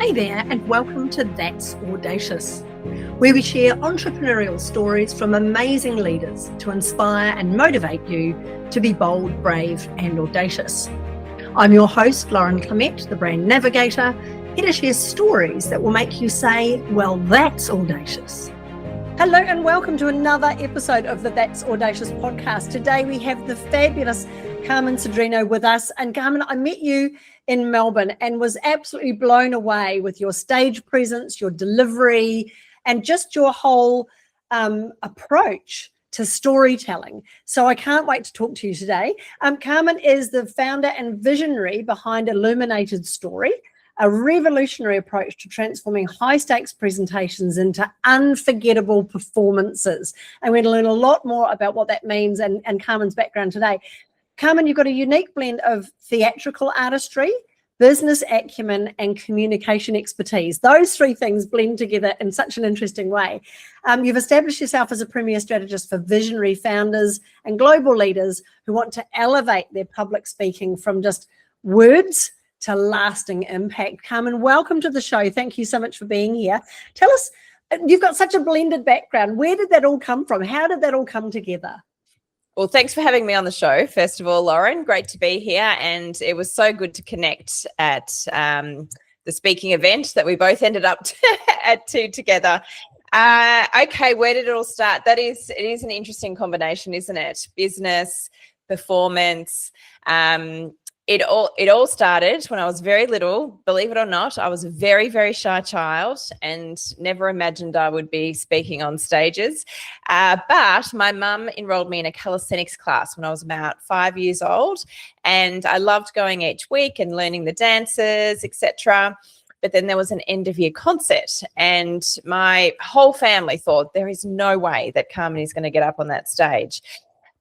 Hey there, and welcome to That's Audacious, where we share entrepreneurial stories from amazing leaders to inspire and motivate you to be bold, brave, and audacious. I'm your host, Lauren Clement, the brand navigator, here to share stories that will make you say, well, that's audacious. Hello and welcome to another episode of the That's Audacious podcast. Today we have the fabulous Carmen Sederino with us. And Carmen, I met you in Melbourne and was absolutely blown away with your stage presence, your delivery, and just your whole approach to storytelling. So I can't wait to talk to you today. Carmen is the founder and visionary behind Illuminated Story, a revolutionary approach to transforming high-stakes presentations into unforgettable performances. And we're going to learn a lot more about what that means and Carmen's background today. Carmen, you've got a unique blend of theatrical artistry, business acumen, and communication expertise. Those three things blend together in such an interesting way. You've established yourself as a premier strategist for visionary founders and global leaders who want to elevate their public speaking from just words to lasting impact. Carmen, welcome to the show. Thank you so much for being here. Tell us, you've got such a blended background. Where did that all come from? How did that all come together? Well, thanks for having me on the show, first of all, Lauren. Great to be here. And it was so good to connect at the speaking event that we both ended up together. Okay, where did it all start? It is an interesting combination, isn't it? Business, performance. It all started when I was very little. Believe it or not, I was a very, very shy child and never imagined I would be speaking on stages. But my mum enrolled me in a calisthenics class when I was about 5 years old, and I loved going each week and learning the dances, etc. But then there was an end-of-year concert, and my whole family thought there is no way that Carmen is going to get up on that stage.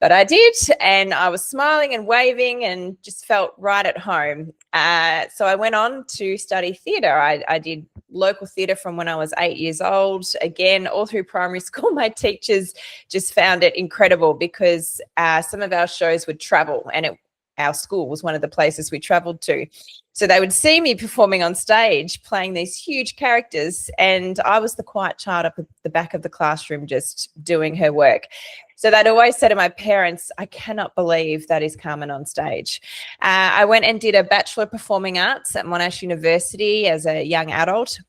But I did, and I was smiling and waving and just felt right at home. So I went on to study theatre. I did local theatre from when I was 8 years old. Again, all through primary school, my teachers just found it incredible because some of our shows would travel, and our school was one of the places we travelled to. So they would see me performing on stage, playing these huge characters, and I was the quiet child up at the back of the classroom just doing her work. So they'd always say to my parents, I cannot believe that is Carmen on stage. I went and did a Bachelor of Performing Arts at Monash University as a young adult.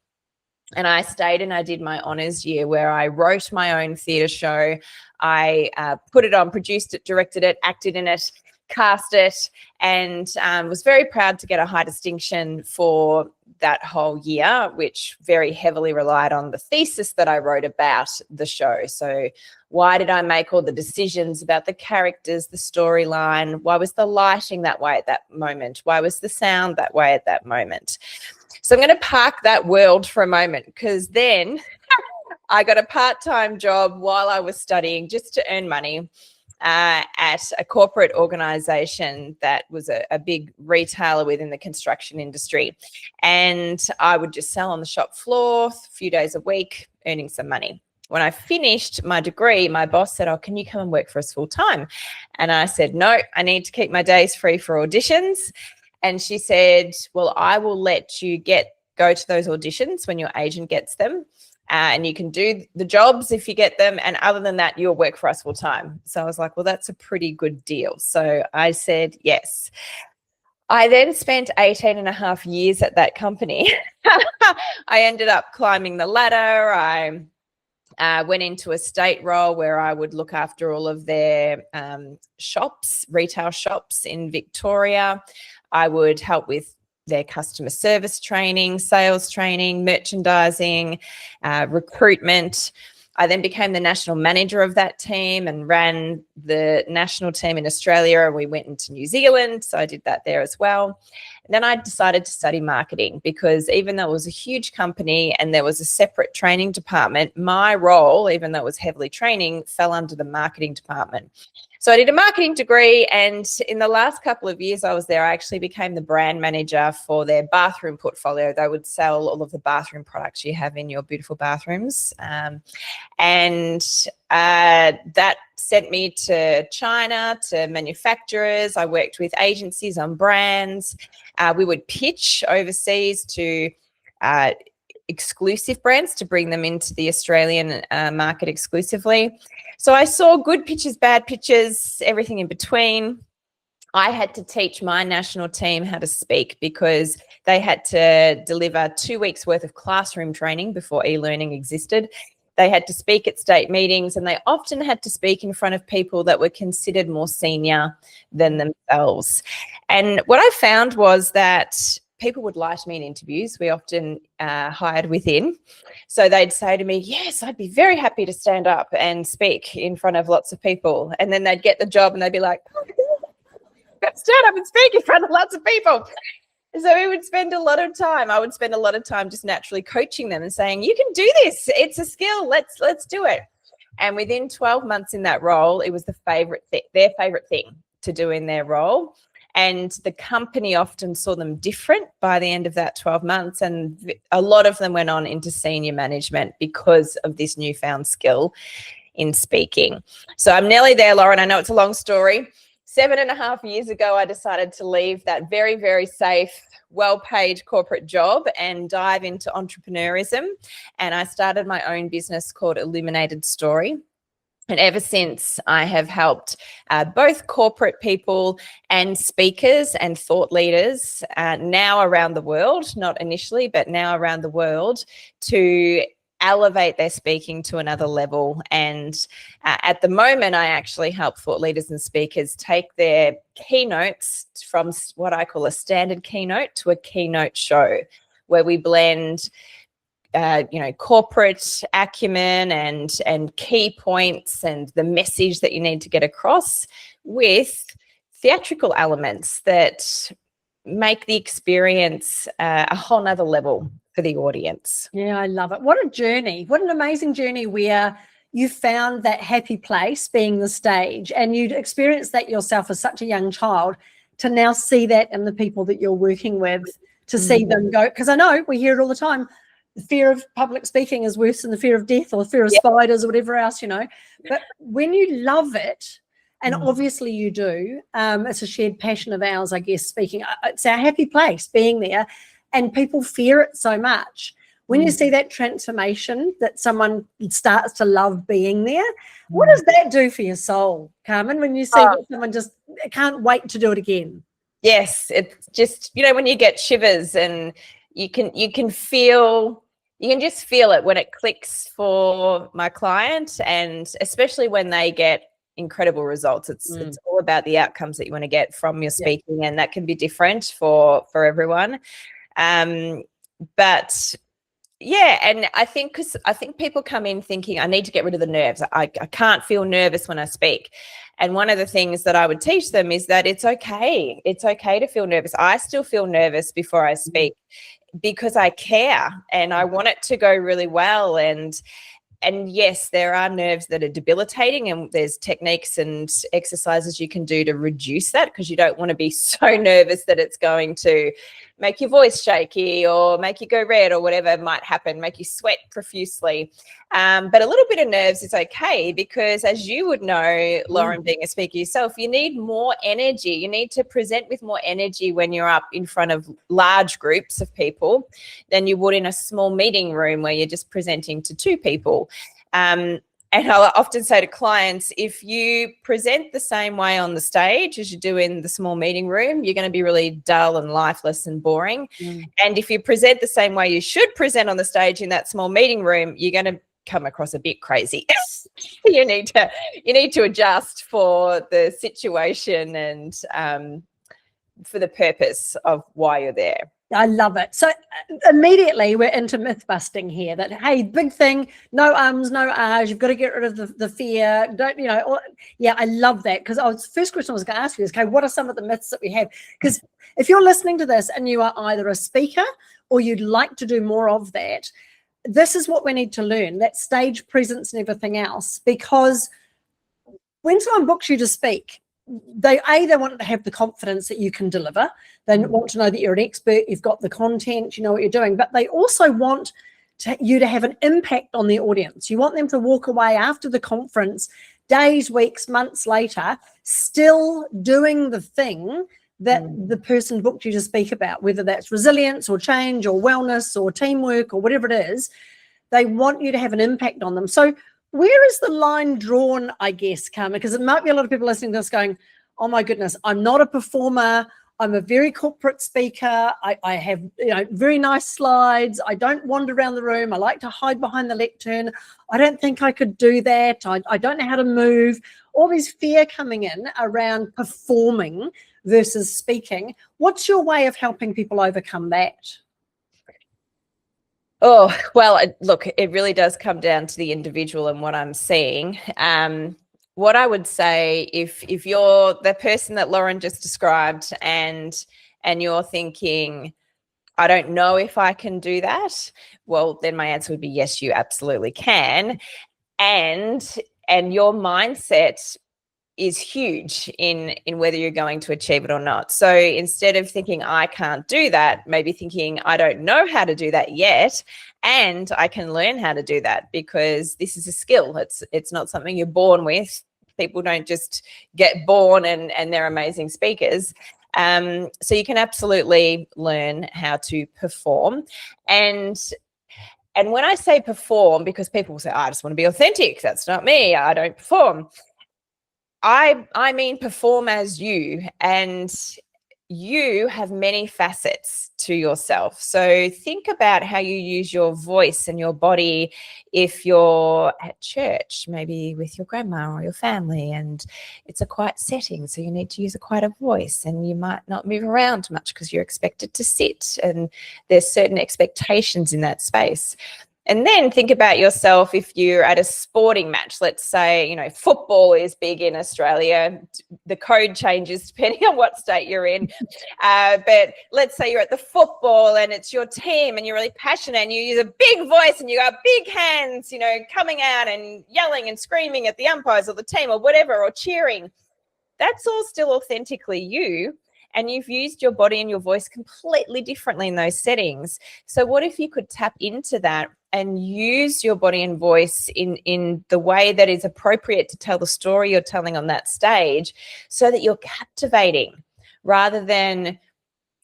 And I stayed and I did my honours year where I wrote my own theatre show. I put it on, produced it, directed it, acted in it, cast it, and was very proud to get a high distinction for that whole year, which very heavily relied on the thesis that I wrote about the show. So why did I make all the decisions about the characters, the storyline? Why was the lighting that way at that moment? Why was the sound that way at that moment? So I'm going to park that world for a moment, because then I got a part-time job while I was studying just to earn money at a corporate organisation that was a big retailer within the construction industry. And I would just sell on the shop floor a few days a week, earning some money. When I finished my degree, my boss said, can you come and work for us full time? And I said, no, I need to keep my days free for auditions. And she said, well, I will let you go to those auditions when your agent gets them. And you can do the jobs if you get them. And other than that, you'll work for us full time. So I was like, well, that's a pretty good deal. So I said, yes. I then spent 18 and a half years at that company. I ended up climbing the ladder. I went into a state role where I would look after all of their shops, retail shops in Victoria. I would help with their customer service training, sales training, merchandising, recruitment. I then became the national manager of that team and ran the national team in Australia, and we went into New Zealand, so I did that there as well. And then I decided to study marketing because even though it was a huge company and there was a separate training department, my role, even though it was heavily training, fell under the marketing department. So I did a marketing degree, and in the last couple of years I was there, I actually became the brand manager for their bathroom portfolio. They would sell all of the bathroom products you have in your beautiful bathrooms. And that sent me to China, to manufacturers. I worked with agencies on brands. We would pitch overseas to exclusive brands to bring them into the Australian market exclusively. So I saw good pitches, bad pitches, everything in between. I had to teach my national team how to speak because they had to deliver 2 weeks worth of classroom training before e-learning existed. They had to speak at state meetings, and they often had to speak in front of people that were considered more senior than themselves. And what I found was that people would lie to me in interviews. We often hired within. So they'd say to me, yes, I'd be very happy to stand up and speak in front of lots of people. And then they'd get the job and they'd be like, oh, stand up and speak in front of lots of people. So we would spend a lot of time. I would spend a lot of time just naturally coaching them and saying, you can do this. It's a skill. Let's do it. And within 12 months in that role, it was their favorite thing to do in their role. And the company often saw them different by the end of that 12 months. And a lot of them went on into senior management because of this newfound skill in speaking. So I'm nearly there, Lauren. I know it's a long story. 7.5 years ago, I decided to leave that very, very safe, well-paid corporate job and dive into entrepreneurism. And I started my own business called Illuminated Story. And ever since, I have helped both corporate people and speakers and thought leaders now around the world, not initially, but now around the world, to elevate their speaking to another level. And at the moment, I actually help thought leaders and speakers take their keynotes from what I call a standard keynote to a keynote show, where we blend corporate acumen and key points and the message that you need to get across with theatrical elements that make the experience a whole nother level for the audience. Yeah, I love it. What a journey. What an amazing journey where you found that happy place being the stage, and you'd experienced that yourself as such a young child, to now see that in the people that you're working with, to see them go. Because I know we hear it all the time. The fear of public speaking is worse than the fear of death or the fear of spiders or whatever else, But when you love it, and obviously you do, it's a shared passion of ours, I guess, speaking. It's our happy place being there, and people fear it so much. When you see that transformation, that someone starts to love being there, what does that do for your soul, Carmen, when you see that someone just can't wait to do it again? Yes, it's just, when you get shivers, and you can just feel it when it clicks for my client, and especially when they get incredible results. It's all about the outcomes that you want to get from your speaking, and that can be different for everyone. But yeah, and I think people come in thinking, I need to get rid of the nerves. I can't feel nervous when I speak. And one of the things that I would teach them is that it's okay. It's okay to feel nervous. I still feel nervous before I speak because I care and I want it to go really well. And yes, there are nerves that are debilitating, and there's techniques and exercises you can do to reduce that, because you don't want to be so nervous that it's going to make your voice shaky or make you go red or whatever might happen, make you sweat profusely. But a little bit of nerves is okay, because as you would know, Lauren, being a speaker yourself, you need more energy. You need to present with more energy when you're up in front of large groups of people than you would in a small meeting room where you're just presenting to 2 people. And I'll often say to clients, if you present the same way on the stage as you do in the small meeting room, you're going to be really dull and lifeless and boring. And if you present the same way you should present on the stage in that small meeting room, you're going to come across a bit crazy. You need to adjust for the situation and for the purpose of why you're there. I love it. So immediately we're into myth busting here, that, hey, big thing, no ums, no ahs, you've got to get rid of the fear. Don't, I love that, because the first question I was going to ask you is, okay, what are some of the myths that we have? Because if you're listening to this and you are either a speaker or you'd like to do more of that, this is what we need to learn, that stage presence and everything else. Because when someone books you to speak, they want to have the confidence that you can deliver. They want to know that you're an expert, you've got the content, you know what you're doing, but they also want you to have an impact on the audience. You want them to walk away after the conference, days, weeks, months later, still doing the thing that the person booked you to speak about, whether that's resilience or change or wellness or teamwork or whatever it is. They want you to have an impact on them. So where is the line drawn, I guess, Carmen? Because it might be a lot of people listening to this going, oh my goodness, I'm not a performer. I'm a very corporate speaker. I have, very nice slides. I don't wander around the room. I like to hide behind the lectern. I don't think I could do that. I don't know how to move. All this fear coming in around performing versus speaking. What's your way of helping people overcome that? Oh, well, look, it really does come down to the individual and what I'm seeing. What I would say, if you're the person that Lauren just described and you're thinking, I don't know if I can do that, well, then my answer would be yes, you absolutely can. And your mindset is huge in whether you're going to achieve it or not. So instead of thinking I can't do that, maybe thinking I don't know how to do that yet, and I can learn how to do that, because this is a skill. It's not something you're born with. People don't just get born and they're amazing speakers. So you can absolutely learn how to perform. And when I say perform, because people say, I just want to be authentic. That's not me. I don't perform. I mean perform as you, and you have many facets to yourself. So think about how you use your voice and your body if you're at church, maybe with your grandma or your family, and it's a quiet setting, so you need to use a quieter voice, and you might not move around much because you're expected to sit, and there's certain expectations in that space. And then think about yourself if you're at a sporting match. Let's say, football is big in Australia. The code changes depending on what state you're in. But let's say you're at the football and it's your team and you're really passionate and you use a big voice and you got big hands, coming out and yelling and screaming at the umpires or the team or whatever, or cheering. That's all still authentically you. And you've used your body and your voice completely differently in those settings. So what if you could tap into that and use your body and voice in the way that is appropriate to tell the story you're telling on that stage, so that you're captivating rather than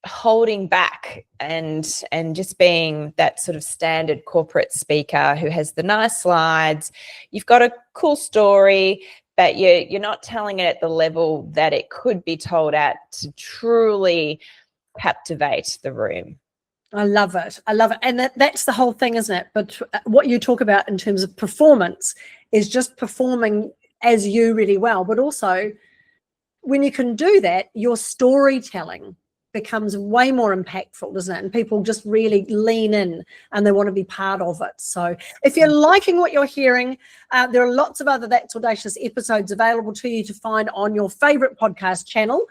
holding back and just being that sort of standard corporate speaker who has the nice slides. You've got a cool story, but you're not telling it at the level that it could be told at to truly captivate the room. I love it. And that's the whole thing, isn't it? But what you talk about in terms of performance is just performing as you really well. But also, when you can do that, your storytelling becomes way more impactful, doesn't it? And people just really lean in and they want to be part of it. So if you're liking what you're hearing, there are lots of other That's Audacious episodes available to you to find on your favorite podcast channel.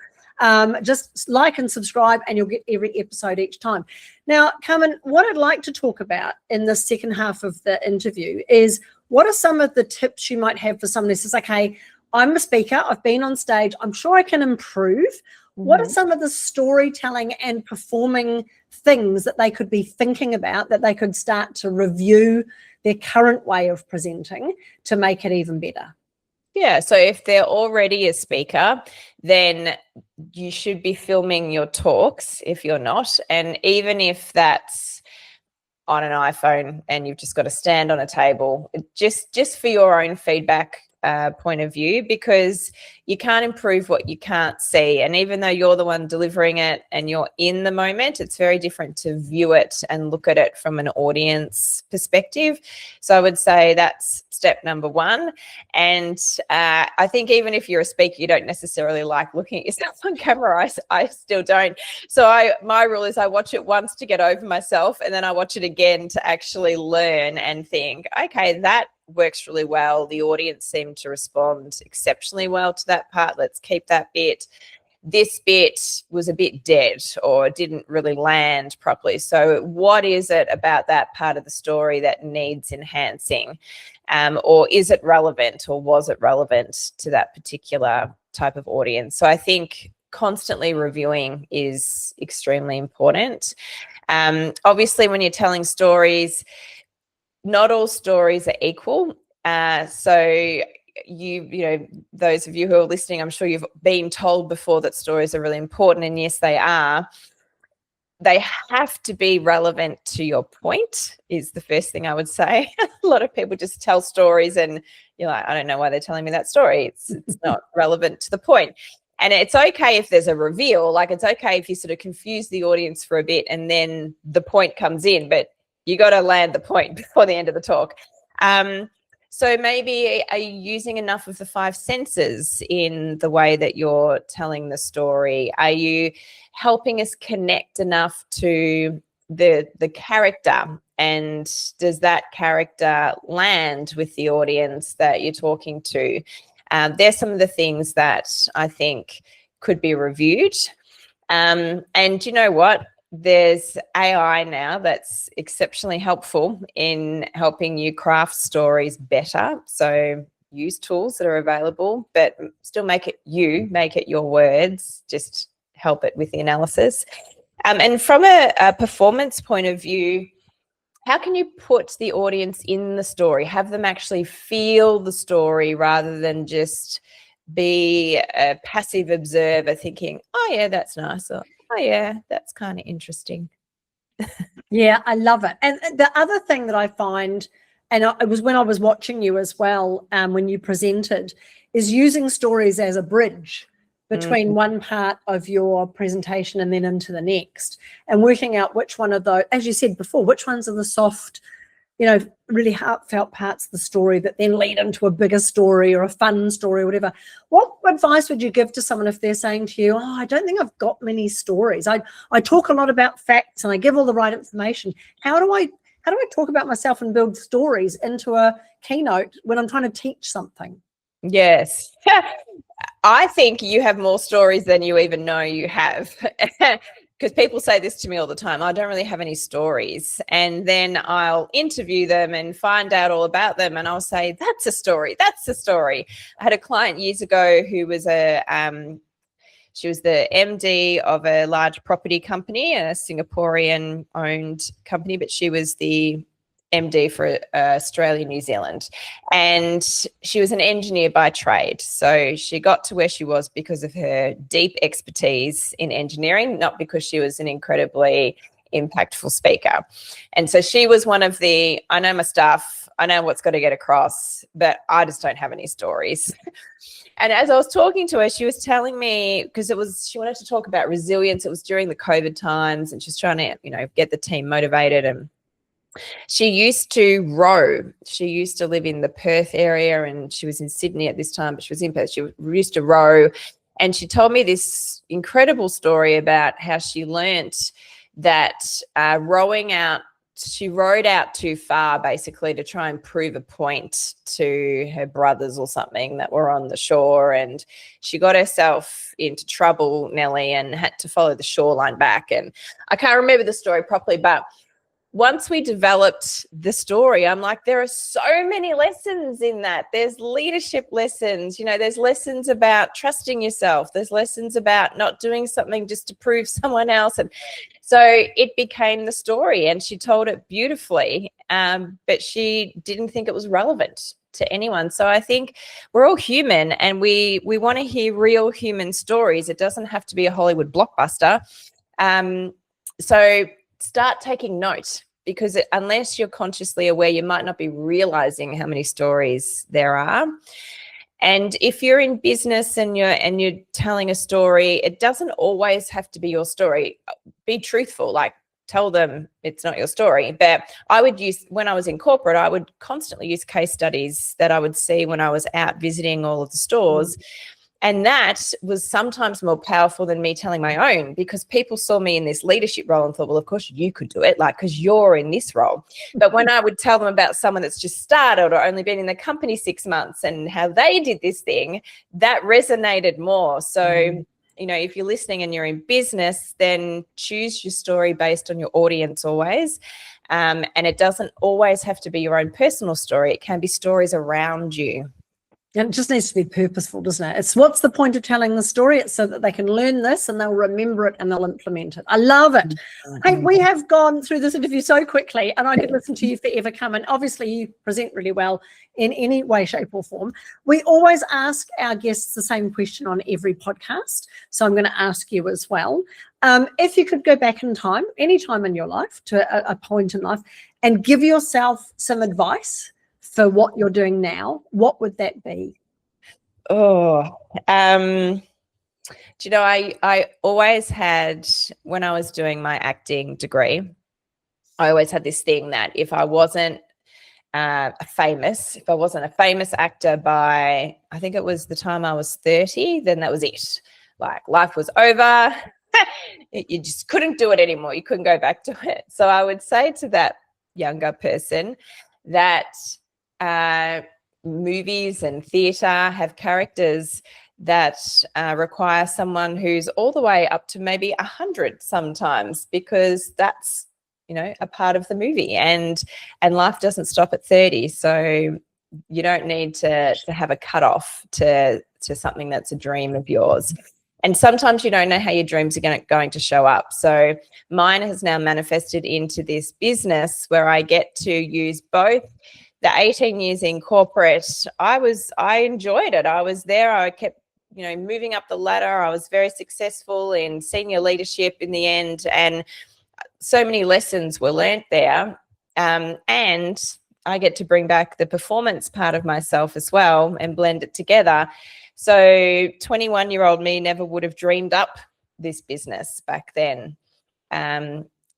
Just like and subscribe and you'll get every episode each time. Now, Carmen, what I'd like to talk about in the second half of the interview is, what are some of the tips you might have for someone who says, okay, I'm a speaker, I've been on stage, I'm sure I can improve. What are some of the storytelling and performing things that they could be thinking about, that they could start to review their current way of presenting to make it even better? Yeah, so if they're already a speaker, then you should be filming your talks if you're not. And even if that's on an iPhone and you've just got to stand on a table, just for your own feedback point of view, because you can't improve what you can't see. And even though you're the one delivering it and you're in the moment, it's very different to view it and look at it from an audience perspective. So I would say that's step number one. And I think even if you're a speaker, you don't necessarily like looking at yourself on camera. I still don't. So my rule is I watch it once to get over myself, and then I watch it again to actually learn and think, okay, that works really well. The audience seemed to respond exceptionally well to that part. Let's keep that bit. This bit was a bit dead or didn't really land properly. So what is it about that part of the story that needs enhancing? Or is it relevant, or was it relevant to that particular type of audience? So I think constantly reviewing is extremely important. Obviously, when you're telling stories, not all stories are equal. So those of you who are listening, I'm sure you've been told before that stories are really important, and yes, they are. They have to be relevant to your point is the first thing I would say. A lot of people just tell stories and you're like, I don't know why they're telling me that story. It's not relevant to the point. And it's okay if there's a reveal, like it's okay if you sort of confuse the audience for a bit and then the point comes in, but you got to land the point before the end of the talk. So maybe are you using enough of the five senses in the way that you're telling the story? Are you helping us connect enough to the character? And does that character land with the audience that you're talking to? There's some of the things that I think could be reviewed. And you know what? There's AI now that's exceptionally helpful in helping you craft stories better. So use tools that are available, but still make it your words, just help it with the analysis. And from a performance point of view, how can you put the audience in the story, have them actually feel the story rather than just be a passive observer thinking, oh, yeah, that's nice. Or, oh, yeah, that's kind of interesting. Yeah, I love it. And the other thing that I find, and it was when I was watching you as well, when you presented, is using stories as a bridge between one part of your presentation and then into the next, and working out which one of those, as you said before, which ones are the soft, really heartfelt parts of the story that then lead into a bigger story or a fun story or whatever. What advice would you give to someone if they're saying to you, oh, I don't think I've got many stories. I talk a lot about facts and I give all the right information. How do I talk about myself and build stories into a keynote when I'm trying to teach something? Yes. I think you have more stories than you even know you have. Because people say this to me all the time, I don't really have any stories. And then I'll interview them and find out all about them. And I'll say, that's a story. That's a story. I had a client years ago who was she was the MD of a large property company, a Singaporean owned company, but she was the MD for Australia, New Zealand. And she was an engineer by trade. So she got to where she was because of her deep expertise in engineering, not because she was an incredibly impactful speaker. And so she was one of the, I know my stuff, I know what's got to get across, but I just don't have any stories. And as I was talking to her, she was telling me, because she wanted to talk about resilience. It was during the COVID times and she's trying to, get the team motivated. And she used to row. She used to live in the Perth area and she was in Sydney at this time, but she was in Perth. She used to row. And she told me this incredible story about how she learnt that she rowed out too far basically to try and prove a point to her brothers or something that were on the shore. And she got herself into trouble, Nellie, and had to follow the shoreline back. And I can't remember the story properly, but once we developed the story, I'm like, there are so many lessons in that. There's leadership lessons, there's lessons about trusting yourself. There's lessons about not doing something just to prove someone else. And so it became the story and she told it beautifully, but she didn't think it was relevant to anyone. So I think we're all human and we want to hear real human stories. It doesn't have to be a Hollywood blockbuster. So start taking note, because unless you're consciously aware, you might not be realizing how many stories there are. And if you're in business and you're telling a story, it doesn't always have to be your story. Be truthful, like tell them it's not your story. But I would use, when I was in corporate, I would constantly use case studies that I would see when I was out visiting all of the stores. And that was sometimes more powerful than me telling my own, because people saw me in this leadership role and thought, well, of course you could do it, like, because you're in this role. But when I would tell them about someone that's just started or only been in the company 6 months and how they did this thing, that resonated more. So, if you're listening and you're in business, then choose your story based on your audience always. And it doesn't always have to be your own personal story. It can be stories around you. And it just needs to be purposeful, doesn't it? It's what's the point of telling the story? It's so that they can learn this and they'll remember it and they'll implement it. I love it. Hey, we have gone through this interview so quickly and I could listen to you forever, Carmen. Obviously, you present really well in any way, shape or form. We always ask our guests the same question on every podcast. So I'm going to ask you as well. If you could go back in time, any time in your life, to a point in life, and give yourself some advice for what you're doing now, what would that be? Do you know, I always had, when I was doing my acting degree, I always had this thing that if I wasn't a famous actor by, I think it was the time I was 30, then that was it. Like, life was over. You just couldn't do it anymore. You couldn't go back to it. So I would say to that younger person that movies and theatre have characters that require someone who's all the way up to maybe 100 sometimes, because that's, you know, a part of the movie, and life doesn't stop at 30. So you don't need to have a cutoff to something that's a dream of yours. And sometimes you don't know how your dreams are going to show up. So mine has now manifested into this business where I get to use both. The 18 years in corporate, I enjoyed it. I was there. I kept, you know, moving up the ladder. I was very successful in senior leadership in the end, and so many lessons were learnt there. And I get to bring back the performance part of myself as well and blend it together. So 21-year-old me never would have dreamed up this business back then.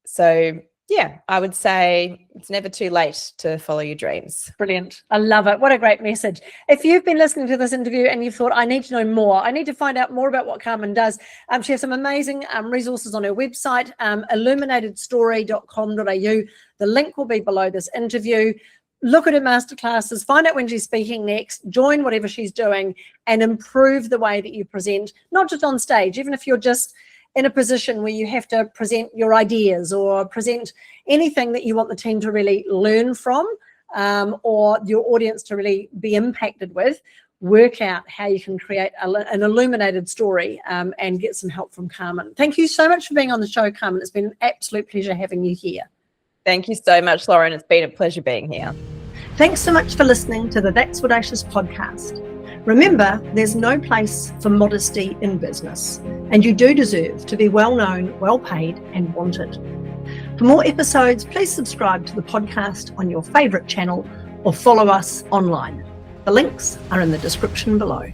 So yeah, I would say it's never too late to follow your dreams. Brilliant. I love it. What a great message. If you've been listening to this interview and you've thought, I need to know more, I need to find out more about what Carmen does, she has some amazing resources on her website, illuminatedstory.com.au. The link will be below this interview. Look at her masterclasses, find out when she's speaking next, join whatever she's doing, and improve the way that you present, not just on stage, even if you're just in a position where you have to present your ideas or present anything that you want the team to really learn from, or your audience to really be impacted with. Work out how you can create an illuminated story and get some help from Carmen. Thank you so much for being on the show, Carmen. It's been an absolute pleasure having you here. Thank you so much, Lauren. It's been a pleasure being here. Thanks so much for listening to the That's Audacious podcast. Remember, there's no place for modesty in business, and you do deserve to be well known, well paid, and wanted. For more episodes, please subscribe to the podcast on your favourite channel or follow us online. The links are in the description below.